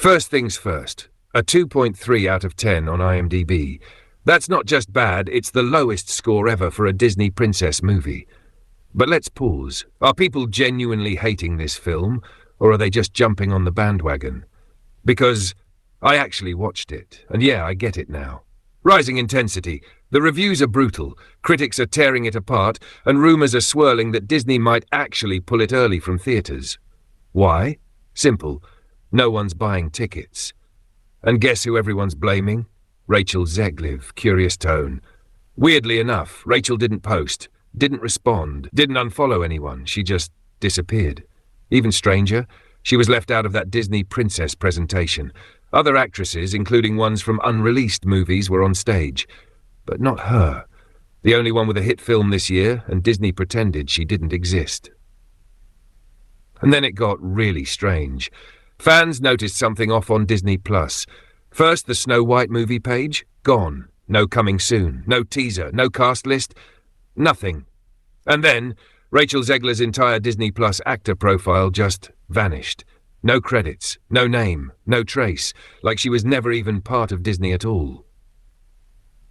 First things first, a 2.3 out of 10 on IMDb. That's not just bad, it's the lowest score ever for a Disney princess movie. But let's pause. Are people genuinely hating this film, or are they just jumping on the bandwagon? Because I actually watched it, and yeah, I get it now. Rising intensity. The reviews are brutal, critics are tearing it apart, and rumours are swirling that Disney might actually pull it early from theatres. Why? Simple. No one's buying tickets. And guess who everyone's blaming? Rachel Zeglur, curious tone. Weirdly enough, Rachel didn't post, didn't respond, didn't unfollow anyone, she just disappeared. Even stranger, she was left out of that Disney princess presentation. Other actresses, including ones from unreleased movies, were on stage. But not her. The only one with a hit film this year, and Disney pretended she didn't exist. And then it got really strange. Fans noticed something off on Disney+. First, the Snow White movie page, gone. No coming soon, no teaser, no cast list, nothing. And then, Rachel Zeglur's entire Disney+ actor profile just vanished. No credits, no name, no trace, like she was never even part of Disney at all.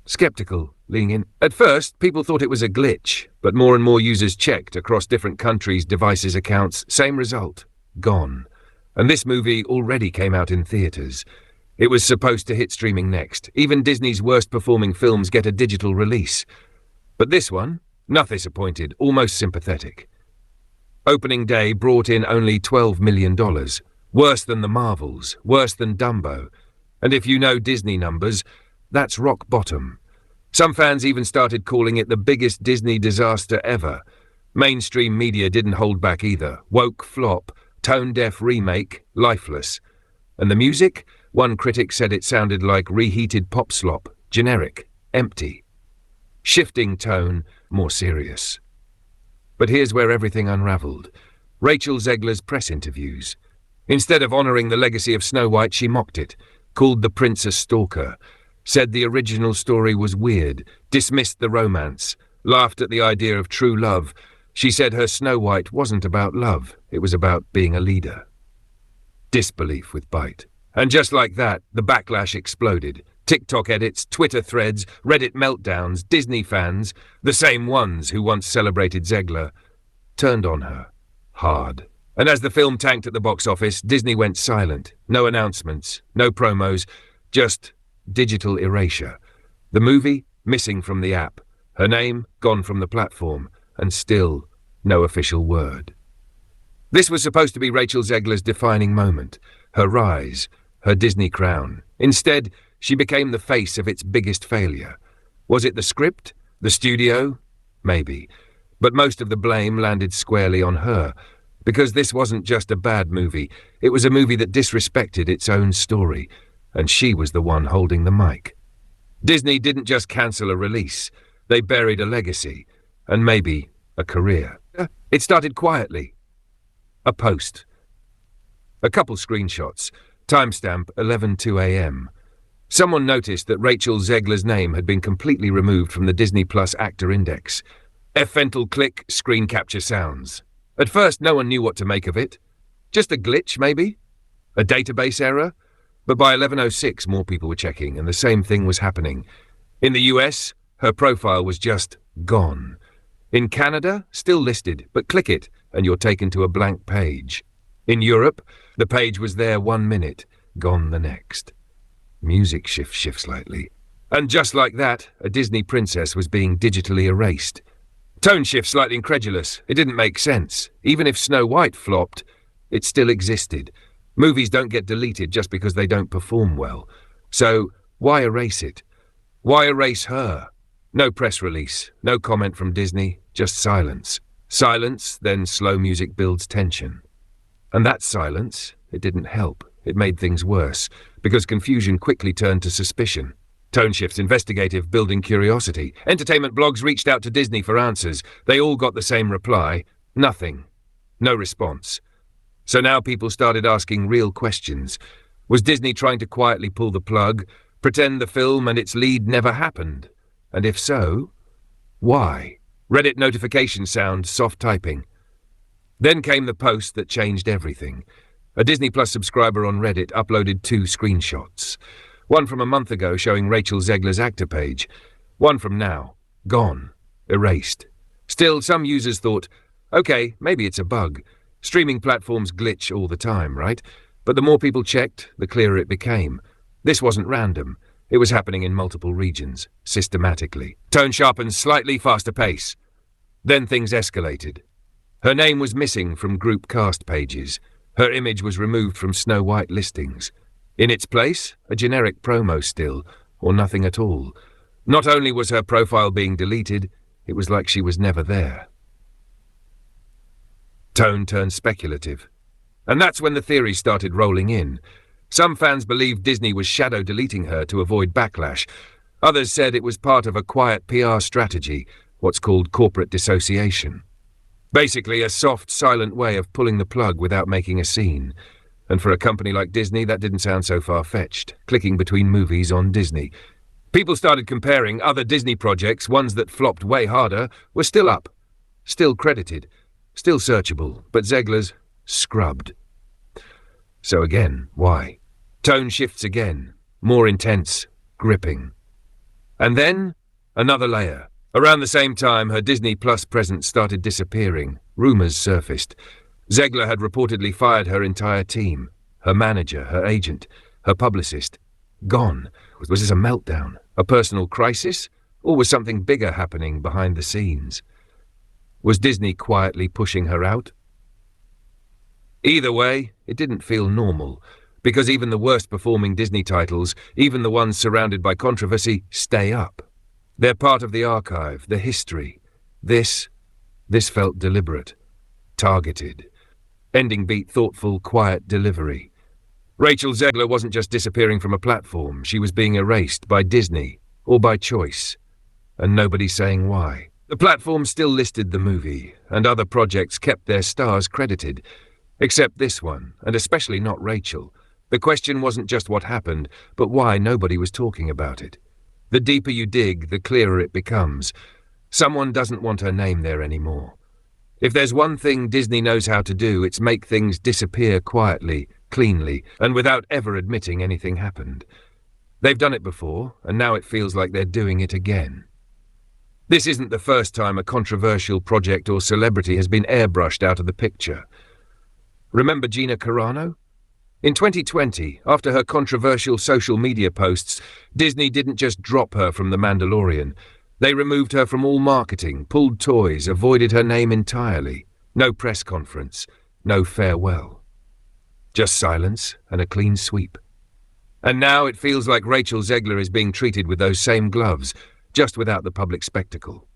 Skeptical, leaning in. At first, people thought it was a glitch, but more and more users checked across different countries' devices' accounts. Same result. Gone. And this movie already came out in theatres. It was supposed to hit streaming next. Even Disney's worst-performing films get a digital release. But this one, not disappointed, almost sympathetic. Opening day brought in only $12 million. Worse than the Marvels, worse than Dumbo. And if you know Disney numbers, that's rock bottom. Some fans even started calling it the biggest Disney disaster ever. Mainstream media didn't hold back either. Woke flop, tone-deaf remake, lifeless. And the music? One critic said it sounded like reheated pop slop, generic, empty. Shifting tone, more serious. But here's where everything unraveled. Rachel Zeglur's press interviews. Instead of honouring the legacy of Snow White, she mocked it, called the prince a stalker, said the original story was weird, dismissed the romance, laughed at the idea of true love. She said her Snow White wasn't about love, it was about being a leader. Disbelief with bite. And just like that, the backlash exploded. TikTok edits, Twitter threads, Reddit meltdowns, Disney fans, the same ones who once celebrated Zeglur, turned on her. Hard. And as the film tanked at the box office, Disney went silent. No announcements, no promos, just digital erasure. The movie, missing from the app. Her name, gone from the platform. And still, no official word. This was supposed to be Rachel Zeglur's defining moment. Her rise, her Disney crown. Instead, she became the face of its biggest failure. Was it the script? The studio? Maybe. But most of the blame landed squarely on her. Because this wasn't just a bad movie, it was a movie that disrespected its own story, and she was the one holding the mic. Disney didn't just cancel a release, they buried a legacy, and maybe a career. It started quietly. A post. A couple screenshots, timestamp 11:02 a.m. Someone noticed that Rachel Zeglur's name had been completely removed from the Disney Plus actor index. Fental click, screen capture sounds. At first, no one knew what to make of it. Just a glitch, maybe? A database error? But by 11:06, more people were checking, and the same thing was happening. In the US, her profile was just gone. In Canada, still listed, but click it, and you're taken to a blank page. In Europe, the page was there 1 minute, gone the next. Music shift slightly. And just like that, a Disney princess was being digitally erased. Tone shift slightly incredulous. It didn't make sense. Even if Snow White flopped, it still existed. Movies don't get deleted just because they don't perform well. So, why erase it? Why erase her? No press release, no comment from Disney, just silence. Silence, then slow music builds tension. And that silence, it didn't help. It made things worse, because confusion quickly turned to suspicion. Tone shifts investigative, building curiosity. Entertainment blogs reached out to Disney for answers. They all got the same reply. Nothing. No response. So now people started asking real questions. Was Disney trying to quietly pull the plug, pretend the film and its lead never happened? And if so, why? Reddit notification sound, soft typing. Then came the post that changed everything. A Disney Plus subscriber on Reddit uploaded 2 screenshots. One from a month ago showing Rachel Zeglur's actor page. One from now. Gone. Erased. Still, some users thought, okay, maybe it's a bug. Streaming platforms glitch all the time, right? But the more people checked, the clearer it became. This wasn't random. It was happening in multiple regions, systematically. Tone sharpened slightly faster pace. Then things escalated. Her name was missing from group cast pages. Her image was removed from Snow White listings. In its place, a generic promo still, or nothing at all. Not only was her profile being deleted, it was like she was never there. Tone turned speculative. And that's when the theories started rolling in. Some fans believed Disney was shadow deleting her to avoid backlash. Others said it was part of a quiet PR strategy, what's called corporate dissociation. Basically, a soft, silent way of pulling the plug without making a scene. And for a company like Disney, that didn't sound so far-fetched, clicking between movies on Disney. People started comparing other Disney projects, ones that flopped way harder, were still up, still credited, still searchable, but Zeglur's scrubbed. So again, why? Tone shifts again, more intense, gripping. And then, another layer. Around the same time, her Disney Plus presence started disappearing. Rumors surfaced. Zeglur had reportedly fired her entire team. Her manager, her agent, her publicist. Gone. Was this a meltdown? A personal crisis? Or was something bigger happening behind the scenes? Was Disney quietly pushing her out? Either way, it didn't feel normal, because even the worst-performing Disney titles, even the ones surrounded by controversy, stay up. They're part of the archive, the history. This felt deliberate, targeted. Ending beat thoughtful, quiet delivery. Rachel Zeglur wasn't just disappearing from a platform, she was being erased by Disney, or by choice, and nobody saying why. The platform still listed the movie, and other projects kept their stars credited, except this one, and especially not Rachel. The question wasn't just what happened, but why nobody was talking about it. The deeper you dig, the clearer it becomes. Someone doesn't want her name there anymore. If there's one thing Disney knows how to do, it's make things disappear quietly, cleanly, and without ever admitting anything happened. They've done it before, and now it feels like they're doing it again. This isn't the first time a controversial project or celebrity has been airbrushed out of the picture. Remember Gina Carano? In 2020, after her controversial social media posts, Disney didn't just drop her from The Mandalorian. They removed her from all marketing, pulled toys, avoided her name entirely. No press conference, no farewell. Just silence and a clean sweep. And now it feels like Rachel Zeglur is being treated with those same gloves, just without the public spectacle.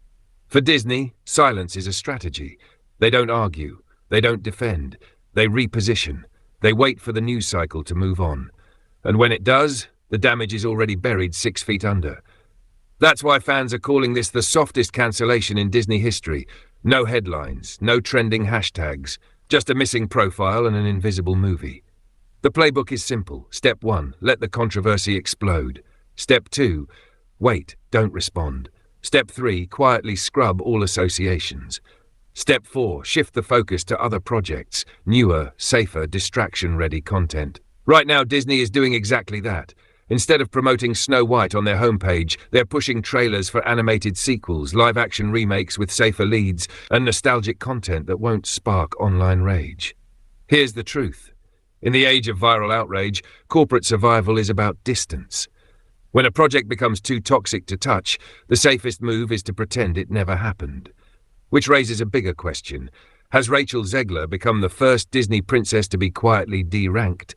For Disney, silence is a strategy. They don't argue, they don't defend, they reposition. They wait for the news cycle to move on. And when it does, the damage is already buried 6 feet under. That's why fans are calling this the softest cancellation in Disney history. No headlines, no trending hashtags, just a missing profile and an invisible movie. The playbook is simple. Step 1, let the controversy explode. Step 2, wait, don't respond. Step 3, quietly scrub all associations. Step 4, shift the focus to other projects, newer, safer, distraction-ready content. Right now, Disney is doing exactly that. Instead of promoting Snow White on their homepage, they're pushing trailers for animated sequels, live-action remakes with safer leads, and nostalgic content that won't spark online rage. Here's the truth. In the age of viral outrage, corporate survival is about distance. When a project becomes too toxic to touch, the safest move is to pretend it never happened. Which raises a bigger question. Has Rachel Zeglur become the first Disney princess to be quietly deranked?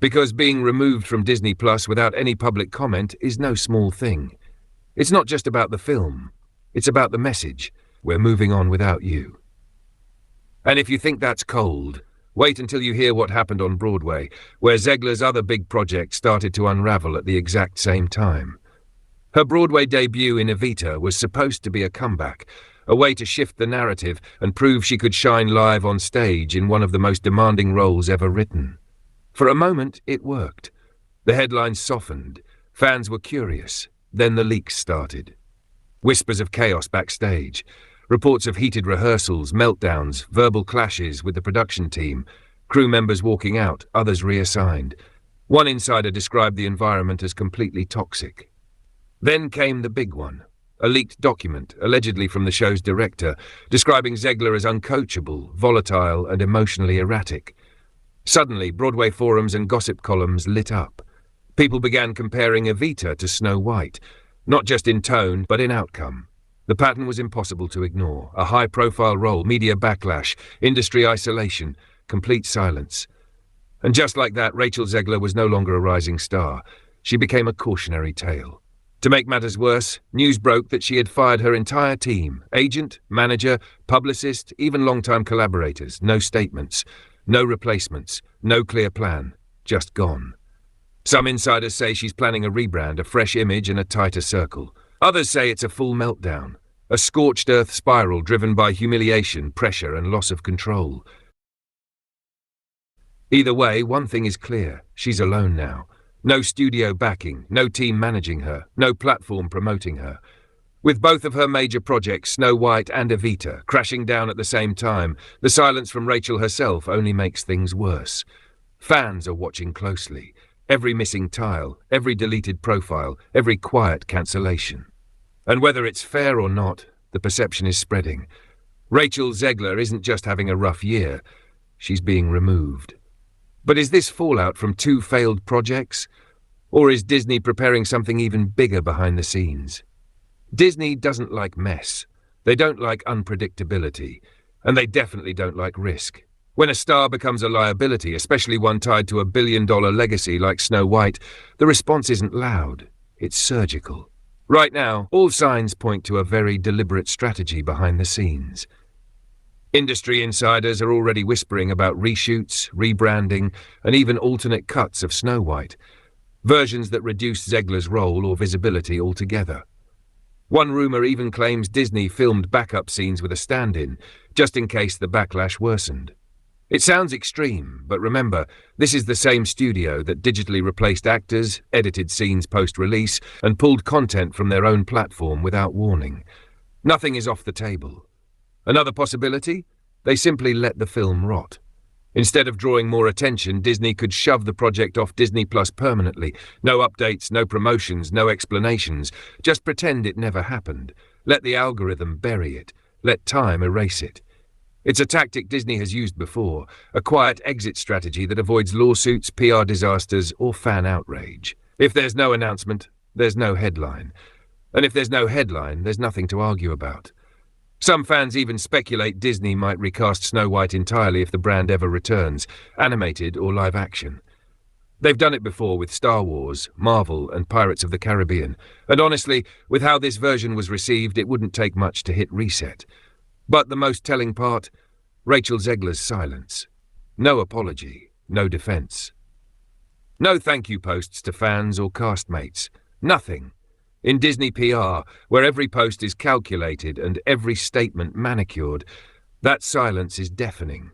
Because being removed from Disney Plus without any public comment is no small thing. It's not just about the film. It's about the message. We're moving on without you. And if you think that's cold, wait until you hear what happened on Broadway, where Zeglur's other big project started to unravel at the exact same time. Her Broadway debut in Evita was supposed to be a comeback, a way to shift the narrative and prove she could shine live on stage in one of the most demanding roles ever written. For a moment, it worked. The headlines softened. Fans were curious. Then the leaks started. Whispers of chaos backstage. Reports of heated rehearsals, meltdowns, verbal clashes with the production team. crew members walking out, others reassigned. One insider described the environment as completely toxic. Then came the big one. A leaked document, allegedly from the show's director, describing Zeglur as uncoachable, volatile, and emotionally erratic. Suddenly, Broadway forums and gossip columns lit up. People began comparing Evita to Snow White, not just in tone, but in outcome. The pattern was impossible to ignore. A high-profile role, media backlash, industry isolation, complete silence. And just like that, Rachel Zeglur was no longer a rising star. She became a cautionary tale. To make matters worse, news broke that she had fired her entire team, agent, manager, publicist, even longtime collaborators. No statements, no replacements, no clear plan, just gone. Some insiders say she's planning a rebrand, a fresh image and a tighter circle. Others say it's a full meltdown, a scorched earth spiral driven by humiliation, pressure and loss of control. Either way, one thing is clear, she's alone now. No studio backing, no team managing her, no platform promoting her. With both of her major projects, Snow White and Evita, crashing down at the same time, the silence from Rachel herself only makes things worse. Fans are watching closely. Every missing tile, every deleted profile, every quiet cancellation. And whether it's fair or not, the perception is spreading. Rachel Zeglur isn't just having a rough year, she's being removed. But is this fallout from 2 failed projects? Or is Disney preparing something even bigger behind the scenes? Disney doesn't like mess. They don't like unpredictability. And they definitely don't like risk. When a star becomes a liability, especially one tied to a billion-dollar legacy like Snow White, the response isn't loud. It's surgical. Right now, all signs point to a very deliberate strategy behind the scenes. Industry insiders are already whispering about reshoots, rebranding, and even alternate cuts of Snow White, versions that reduce Zeglur's role or visibility altogether. One rumor even claims Disney filmed backup scenes with a stand-in, just in case the backlash worsened. It sounds extreme, but remember, this is the same studio that digitally replaced actors, edited scenes post-release, and pulled content from their own platform without warning. Nothing is off the table. Another possibility? They simply let the film rot. Instead of drawing more attention, Disney could shove the project off Disney Plus permanently. No updates, no promotions, no explanations. Just pretend it never happened. Let the algorithm bury it. Let time erase it. It's a tactic Disney has used before, a quiet exit strategy that avoids lawsuits, PR disasters, or fan outrage. If there's no announcement, there's no headline. And if there's no headline, there's nothing to argue about. Some fans even speculate Disney might recast Snow White entirely if the brand ever returns, animated or live action. They've done it before with Star Wars, Marvel, and Pirates of the Caribbean, and honestly, with how this version was received, it wouldn't take much to hit reset. But the most telling part, Rachel Zeglur's silence. No apology, no defense. No thank you posts to fans or castmates. Nothing. In Disney PR, where every post is calculated and every statement manicured, that silence is deafening.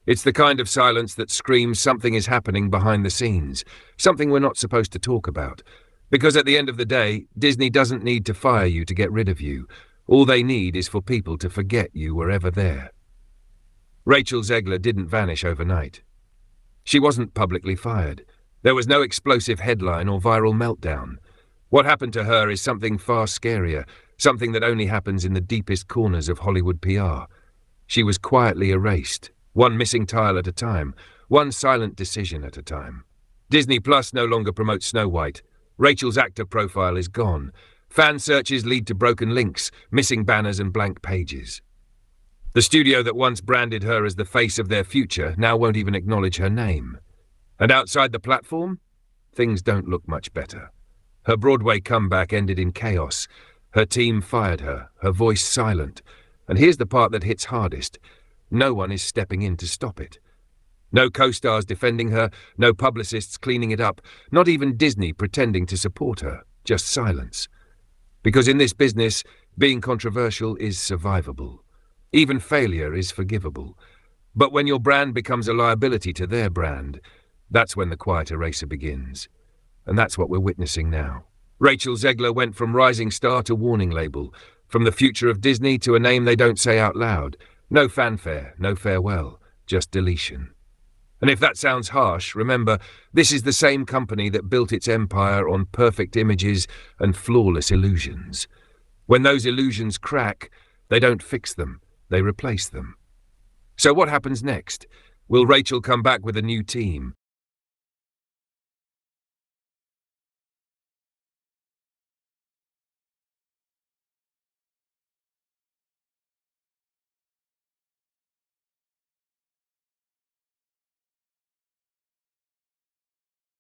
It's the kind of silence that screams something is happening behind the scenes, something we're not supposed to talk about. Because at the end of the day, Disney doesn't need to fire you to get rid of you. All they need is for people to forget you were ever there. Rachel Zeglur didn't vanish overnight. She wasn't publicly fired. There was no explosive headline or viral meltdown. What happened to her is something far scarier, something that only happens in the deepest corners of Hollywood PR. She was quietly erased, one missing tile at a time, one silent decision at a time. Disney Plus no longer promotes Snow White. Rachel's actor profile is gone. Fan searches lead to broken links, missing banners and blank pages. The studio that once branded her as the face of their future now won't even acknowledge her name. And outside the platform, things don't look much better. Her Broadway comeback ended in chaos. Her team fired her, her voice silent. And here's the part that hits hardest. No one is stepping in to stop it. No co-stars defending her, no publicists cleaning it up, not even Disney pretending to support her, just silence. Because in this business, being controversial is survivable. Even failure is forgivable. But when your brand becomes a liability to their brand, that's when the quiet eraser begins. And that's what we're witnessing now. Rachel Zeglur went from rising star to warning label, from the future of Disney to a name they don't say out loud. No fanfare, no farewell, just deletion. And if that sounds harsh, remember, this is the same company that built its empire on perfect images and flawless illusions. When those illusions crack, they don't fix them, they replace them. So what happens next? Will Rachel come back with a new team?